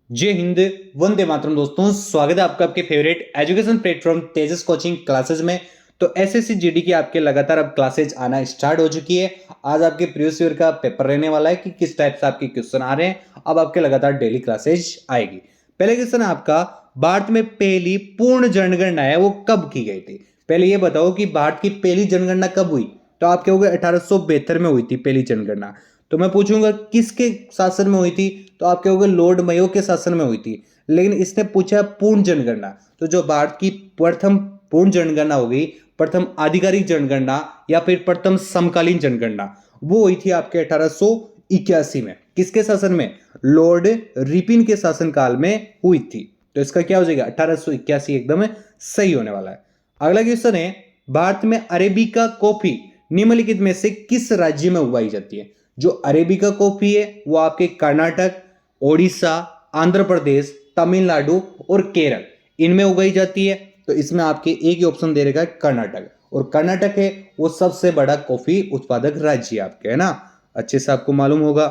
जय हिंद, वंदे मातरम। दोस्तों, स्वागत है आपका आपके फेवरेट एजुकेशन प्लेटफॉर्म तेजस कोचिंग क्लासेस में। तो एसएससी जीडी की आपके लगातार अब क्लासेज आना स्टार्ट हो चुकी है। आज आपके प्रीवियस ईयर का पेपर रहने वाला है कि किस टाइप से आपके क्वेश्चन आ रहे हैं। अब आपके लगातार डेली क्लासेज आएगी। पहले क्वेश्चन है आपका, भारत में पहली पूर्ण जनगणना है वो कब की गई थी? पहले ये बताओ कि भारत की पहली जनगणना कब हुई? तो आप कहोगे 1872 में हुई थी पहली जनगणना। तो मैं पूछूंगा किसके शासन में हुई थी? तो आप कहोगे लॉर्ड मेयो के शासन में हुई थी। लेकिन इसने पूछा पूर्ण जनगणना, तो जो भारत की प्रथम पूर्ण जनगणना होगी, प्रथम आधिकारिक जनगणना या फिर प्रथम समकालीन जनगणना, वो हुई थी आपके 1881 में। किसके शासन में? लॉर्ड रिपिन के शासनकाल में हुई थी। तो इसका क्या हो जाएगा? 1881 एकदम सही होने वाला है। अगला क्वेश्चन है, भारत में अरेबिका कॉफी निम्नलिखित में से किस राज्य में उगाई जाती है? जो अरेबिका कॉफी है वो आपके कर्नाटक, ओडिशा, आंध्र प्रदेश, तमिलनाडु और केरल, इनमें उगाई जाती है। तो इसमें आपके एक ही ऑप्शन दे रहेगा कर्नाटक, और कर्नाटक है वो सबसे बड़ा कॉफी उत्पादक राज्य आपके, है ना? अच्छे से आपको मालूम होगा।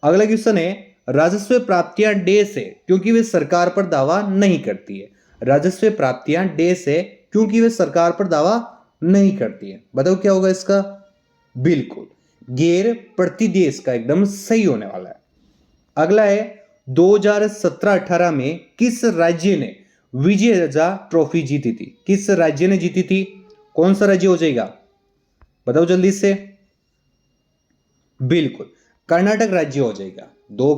अगला क्वेश्चन है, राजस्व प्राप्तियां डेस है क्योंकि वे सरकार पर दावा नहीं करती है। राजस्व प्राप्तियां डेस है क्योंकि वे सरकार पर दावा नहीं करती है। बताओ क्या होगा इसका? बिल्कुल गैर प्रतिदेश का एकदम सही होने वाला है। अगला है, 2017-18 में किस राज्य ने विजयराजा ट्रॉफी जीती थी? किस राज्य ने जीती थी? कौन सा राज्य हो जाएगा? बताओ जल्दी से। बिल्कुल कर्नाटक राज्य हो जाएगा। दो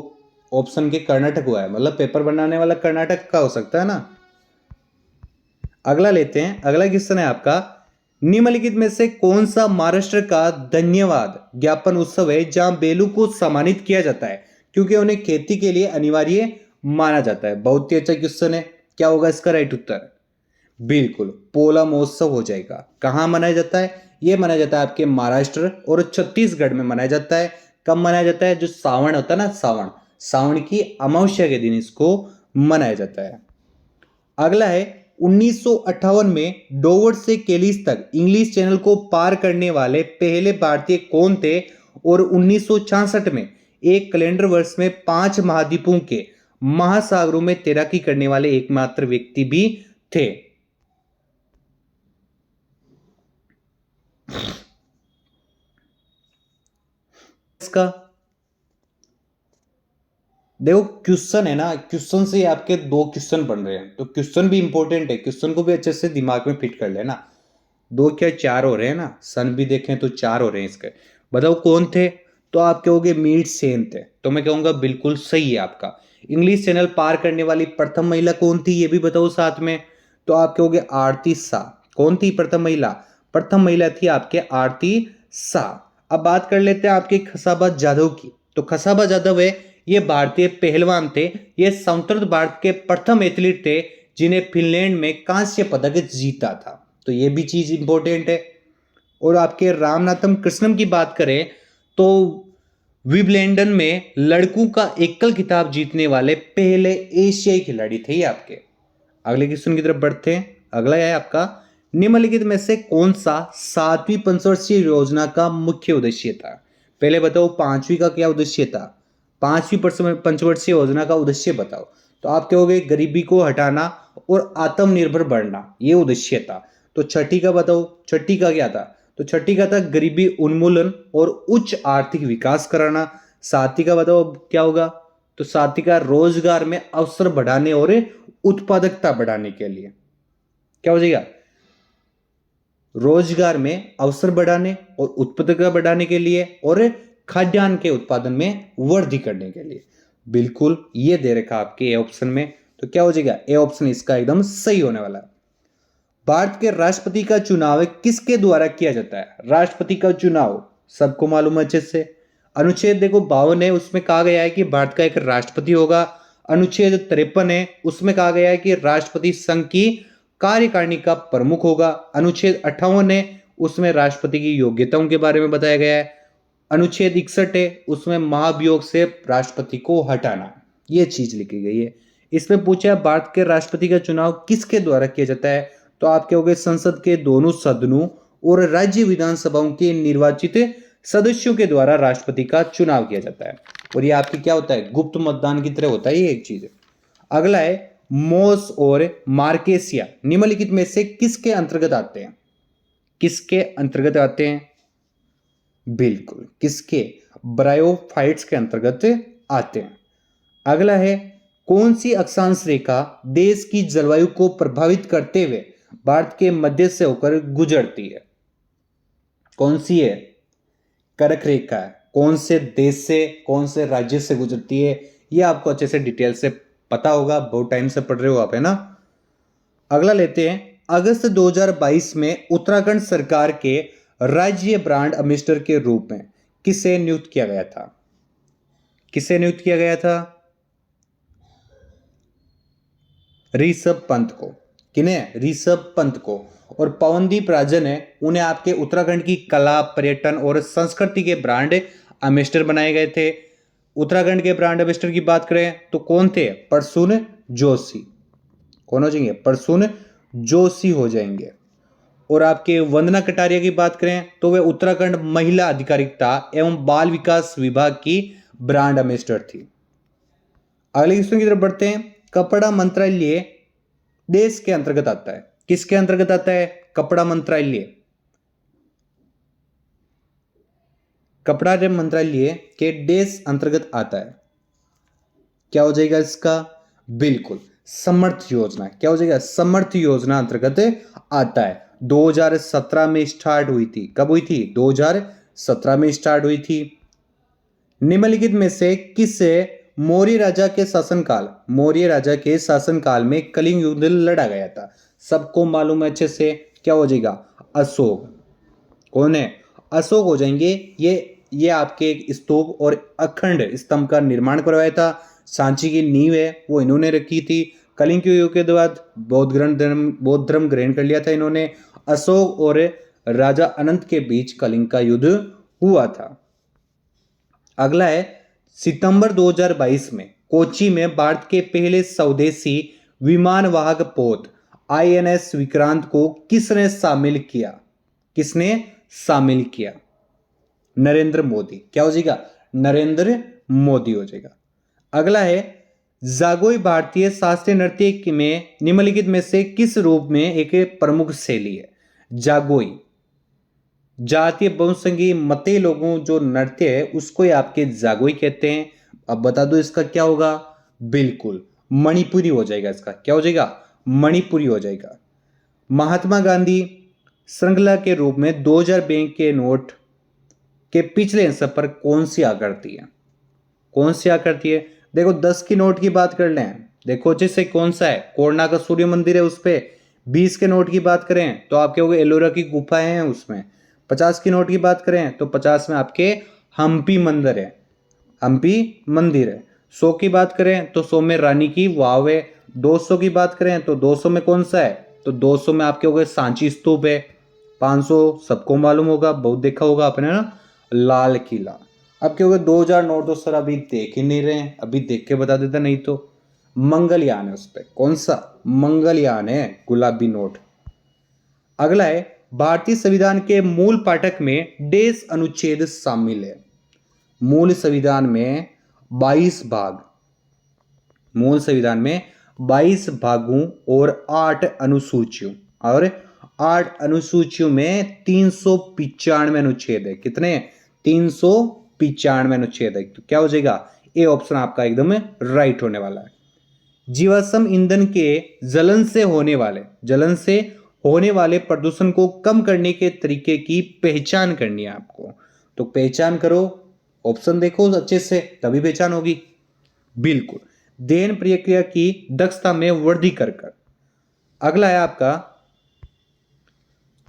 ऑप्शन के कर्नाटक हुआ है, मतलब पेपर बनाने वाला कर्नाटक का हो सकता है ना। अगला लेते हैं। अगला क्वेश्चन है आपका, निम्नलिखित में से कौन सा महाराष्ट्र का धन्यवाद ज्ञापन उत्सव है जहां बेलू को सम्मानित किया जाता है क्योंकि उन्हें खेती के लिए अनिवार्य माना जाता है? बहुत ही अच्छा क्वेश्चन है। क्या होगा इसका राइट उत्तर? बिल्कुल पोला महोत्सव हो जाएगा। कहां मनाया जाता है? यह मनाया जाता है आपके महाराष्ट्र और छत्तीसगढ़ में मनाया जाता है। कब मनाया जाता है? जो सावन होता है ना, सावन, सावन की अमावस्या के दिन इसको मनाया जाता है। अगला है, 1958 में डोवर से केलिस तक इंग्लिश चैनल को पार करने वाले पहले भारतीय कौन थे? और 1966 में एक कैलेंडर वर्ष में 5 महाद्वीपों के महासागरों में तैराकी करने वाले एकमात्र व्यक्ति भी थे। इसका देखो, क्वेश्चन है ना, क्वेश्चन से आपके दो क्वेश्चन बन रहे हैं, तो क्वेश्चन भी इंपॉर्टेंट है, क्वेश्चन को भी अच्छे से दिमाग में फिट कर लेना। दो क्या चार हो रहे हैं ना, सन भी देखें तो चार हो रहे हैं इसके। बताओ कौन थे? तो आप कहोगे मीट सेन थे, तो मैं कहूंगा बिल्कुल सही है आपका। इंग्लिश चैनल पार करने वाली प्रथम महिला कौन थी, ये भी बताओ साथ में। तो आप कहोगे आरती शाह। कौन थी प्रथम महिला? प्रथम महिला थी आपके आरती शाह। अब बात कर लेते हैं आपके खसाबा जाधव की। तो खसाबा जाधव है, ये भारतीय पहलवान थे। ये संयुक्त भारत के प्रथम एथलीट थे जिन्हें फिनलैंड में कांस्य पदक जीता था। तो ये भी चीज इंपॉर्टेंट है। और आपके रामनाथम कृष्णम की बात करें तो विंबलडन में लड़कों का एकल खिताब जीतने वाले पहले एशियाई खिलाड़ी थे ये आपके। अगले क्वेश्चन की तरफ बढ़ते हैं। अगला है आपका, निम्नलिखित में से कौन सा 7वीं पंचवर्षीय योजना का मुख्य उद्देश्य था? पहले बताओ 5वीं का क्या उद्देश्य था? 5वीं पंचवर्षीय योजना का उद्देश्य बताओ। तो आप कहोगे गरीबी को हटाना और आत्मनिर्भर बढ़ना, ये उद्देश्य था। तो छठी का बताओ, छठी का क्या था? तो छठी का था गरीबी उन्मूलन और उच्च आर्थिक विकास कराना। साथी का बताओ क्या होगा? तो साथी का रोजगार में अवसर बढ़ाने और उत्पादकता बढ़ाने के लिए। क्या हो जाएगा? रोजगार में अवसर बढ़ाने और उत्पादकता बढ़ाने के लिए और खाद्यान्न के उत्पादन में वृद्धि करने के लिए। बिल्कुल ये दे रखा आपके ए ऑप्शन में। तो क्या हो जाएगा? ए ऑप्शन इसका एकदम सही होने वाला है। भारत के राष्ट्रपति का चुनाव किसके द्वारा किया जाता है? राष्ट्रपति का चुनाव सबको मालूम है अच्छे से। अनुच्छेद देखो 52 है, उसमें कहा गया है कि भारत का एक राष्ट्रपति होगा। अनुच्छेद 53 है, उसमें कहा गया है कि राष्ट्रपति संघ की कार्यकारिणी का प्रमुख होगा। अनुच्छेद 58 है, उसमें राष्ट्रपति की योग्यताओं के बारे में बताया गया है। अनुच्छेद 61 है, उसमें महाभियोग से राष्ट्रपति को हटाना, यह चीज लिखी गई है। इसमें पूछा भारत के राष्ट्रपति का चुनाव किसके द्वारा किया जाता है? तो आप कहोगे संसद के दोनों सदनों और राज्य विधानसभाओं के निर्वाचित सदस्यों के द्वारा राष्ट्रपति का चुनाव किया जाता है। और ये आपकी क्या होता है, गुप्त मतदान की तरह होता है, ये एक चीज है। अगला है मोस और मार्केसिया निम्नलिखित में से किसके अंतर्गत आते हैं? किसके अंतर्गत आते हैं? बिल्कुल, किसके? ब्रायोफाइट्स के अंतर्गत आते हैं। अगला है कौन सी अक्षांश रेखा देश की जलवायु को प्रभावित करते हुए भारत के मध्य से होकर गुजरती है? कौन सी है? कर्क रेखा है। कौन से देश से, कौन से राज्य से गुजरती है, ये आपको अच्छे से डिटेल से पता होगा, बहुत टाइम से पढ़ रहे हो आप, है ना। अगला लेते हैं, अगस्त 2022 में उत्तराखंड सरकार के राज्य ब्रांड एम्बेसडर के रूप में किसे नियुक्त किया गया था? किसे नियुक्त किया गया था? ऋषभ पंत को। किन्हें? ऋषभ पंत को। और पवनदीप राजन है, उन्हें आपके उत्तराखंड की कला, पर्यटन और संस्कृति के ब्रांड एम्बेसडर बनाए गए थे। उत्तराखंड के ब्रांड एम्बेसडर की बात करें तो कौन थे? प्रसून जोशी। कौन हो जाएंगे? प्रसून जोशी हो जाएंगे। और आपके वंदना कटारिया की बात करें तो वे उत्तराखंड महिला अधिकारिता एवं बाल विकास विभाग की ब्रांड एम्बेसडर थी। अगले क्वेश्चन की तरफ बढ़ते हैं। कपड़ा मंत्रालय देश के अंतर्गत आता है? किसके अंतर्गत आता है? कपड़ा मंत्रालय। कपड़ा मंत्रालय के देश अंतर्गत आता है। क्या हो जाएगा इसका? बिल्कुल, समर्थ योजना। क्या हो जाएगा? समर्थ योजना अंतर्गत आता है। 2017 में स्टार्ट हुई थी। कब हुई थी? 2017 में स्टार्ट हुई थी। निम्नलिखित में से किससे मौर्य राजा के शासनकाल में कलिंग युद्ध लड़ा गया था? सबको मालूम है अच्छे से। क्या हो जाएगा? अशोक। कौन है? अशोक हो जाएंगे। ये आपके एक स्तूप और अखंड स्तंभ का निर्माण करवाया था। सांची की नींव है वो इन्होंने रखी थी। कलिंग के युग के बाद बौद्ध धर्म ग्रहण कर लिया था इन्होंने। अशोक और राजा अनंत के बीच कलिंग का युद्ध हुआ था। अगला है सितंबर 2022 में कोच्चि में भारत के पहले स्वदेशी विमान वाहक पोत INS विक्रांत को किसने शामिल किया? किसने शामिल किया? नरेंद्र मोदी। क्या हो जाएगा? नरेंद्र मोदी हो जाएगा। अगला है जागोई भारतीय शास्त्रीय नृत्य में निम्नलिखित में से किस रूप में एक प्रमुख शैली है? जागोई जातीय बहुसंगी मते लोगों जो नृत्य है उसको ही आपके जागोई कहते हैं। अब बता दो इसका क्या होगा? बिल्कुल मणिपुरी हो जाएगा। इसका क्या हो जाएगा? मणिपुरी हो जाएगा। महात्मा गांधी श्रृंखला के रूप में 2000 बैंक के नोट के पिछले हिस्से पर कौन सी आकृति है? कौन सी आकृति है? देखो 10 की नोट की बात कर लें, देखो जिससे कौन सा है? कोरना का सूर्य मंदिर है उस पे। 20 के नोट की बात करें तो आपके हो गए एलोरा की गुफाएं हैं उसमें। 50 की नोट की बात करें तो 50 में आपके हम्पी मंदिर है। हम्पी मंदिर है। 100 की बात करें तो 100 में रानी की वाव है। 200 की बात करें तो 200 में कौन सा है? तो 200 में आपके हो गए सांची स्तूप है। 500 सबको मालूम होगा, बहुत देखा होगा आपने ना, लाल किला। अब क्या होगा? 2000 नोट तो सर अभी देख ही नहीं रहे हैं, अभी देख के बता देता। नहीं तो मंगलयान है उस पर। कौन सा? मंगलयान है, गुलाबी नोट। अगला है भारतीय संविधान के मूल पाठक में डेस अनुच्छेद शामिल है? मूल संविधान में 22 भाग, मूल संविधान में 22 भागों और 8 अनुसूचियों, और 8 अनुसूचियों में 395 अनुच्छेद है। कितने? 395 अनुच्छेद है। तो क्या हो जाएगा? ए ऑप्शन आपका एकदम राइट होने वाला है। जीवाश्म ईंधन के जलन से होने वाले प्रदूषण को कम करने के तरीके की पहचान करनी है आपको। तो पहचान करो, ऑप्शन देखो अच्छे से, तभी पहचान होगी। बिल्कुल, दहन प्रक्रिया की दक्षता में वृद्धि कर। अगला है आपका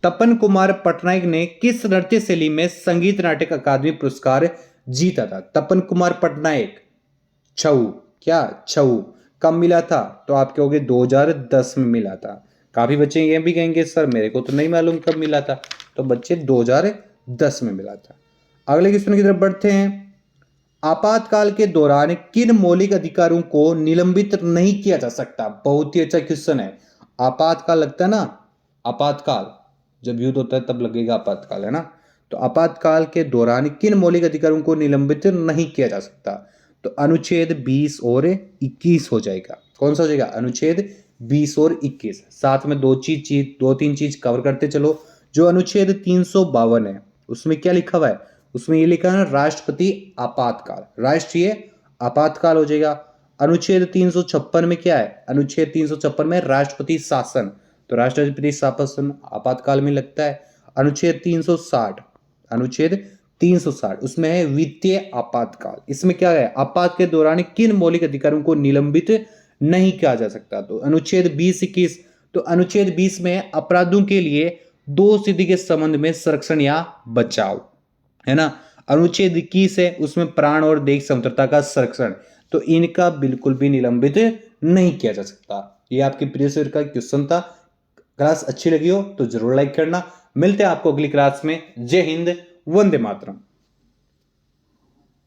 तपन कुमार पटनायक ने किस नृत्य शैली में संगीत नाटक अकादमी पुरस्कार जीता था? तपन कुमार पटनायक। छऊ। क्या? छऊ। कब मिला था? तो आपके हो गए 2010 में मिला था। काफी बच्चे ये भी कहेंगे सर मेरे को तो नहीं मालूम कब मिला था। तो बच्चे 2010 में मिला था। अगले क्वेश्चन की तरफ बढ़ते हैं। आपातकाल के दौरान किन मौलिक अधिकारों को निलंबित नहीं किया जा सकता? बहुत ही अच्छा क्वेश्चन है। आपातकाल लगता है ना, आपातकाल जब युद्ध होता है तब लगेगा आपातकाल, है ना। तो आपातकाल के दौरान किन मौलिक अधिकारों को निलंबित नहीं किया जा सकता? तो अनुच्छेद 20 और 21 हो जाएगा। कौन सा हो जाएगा? अनुच्छेद 20 और 21। साथ में दो तीन चीज कवर करते चलो। जो अनुच्छेद 352 है उसमें क्या लिखा हुआ है? उसमें ये लिखा है राष्ट्रपति आपातकाल, राष्ट्रीय आपातकाल हो जाएगा। अनुच्छेद 356 में क्या है? अनुच्छेद 356 में राष्ट्रपति शासन, तो राष्ट्रपति शासन आपातकाल में लगता है। अनुच्छेद 360 उसमें है वित्तीय आपातकाल। इसमें क्या है? आपात के दौरान किन मौलिक अधिकारों को निलंबित नहीं किया जा सकता? तो अनुच्छेद 20-21। तो अनुच्छेद 20 में अपराधों के लिए दो स्थिति के संबंध में संरक्षण या बचाव, है ना। अनुच्छेद 21 है उसमें प्राण और देह स्वतंत्रता का संरक्षण, तो इनका बिल्कुल भी निलंबित नहीं किया जा सकता। ये आपके प्रीवियस ईयर का क्वेश्चन था। क्लास अच्छी लगी हो तो जरूर लाइक करना। मिलते हैं आपको अगली क्लास में। जय हिंद, वंदे मातरम।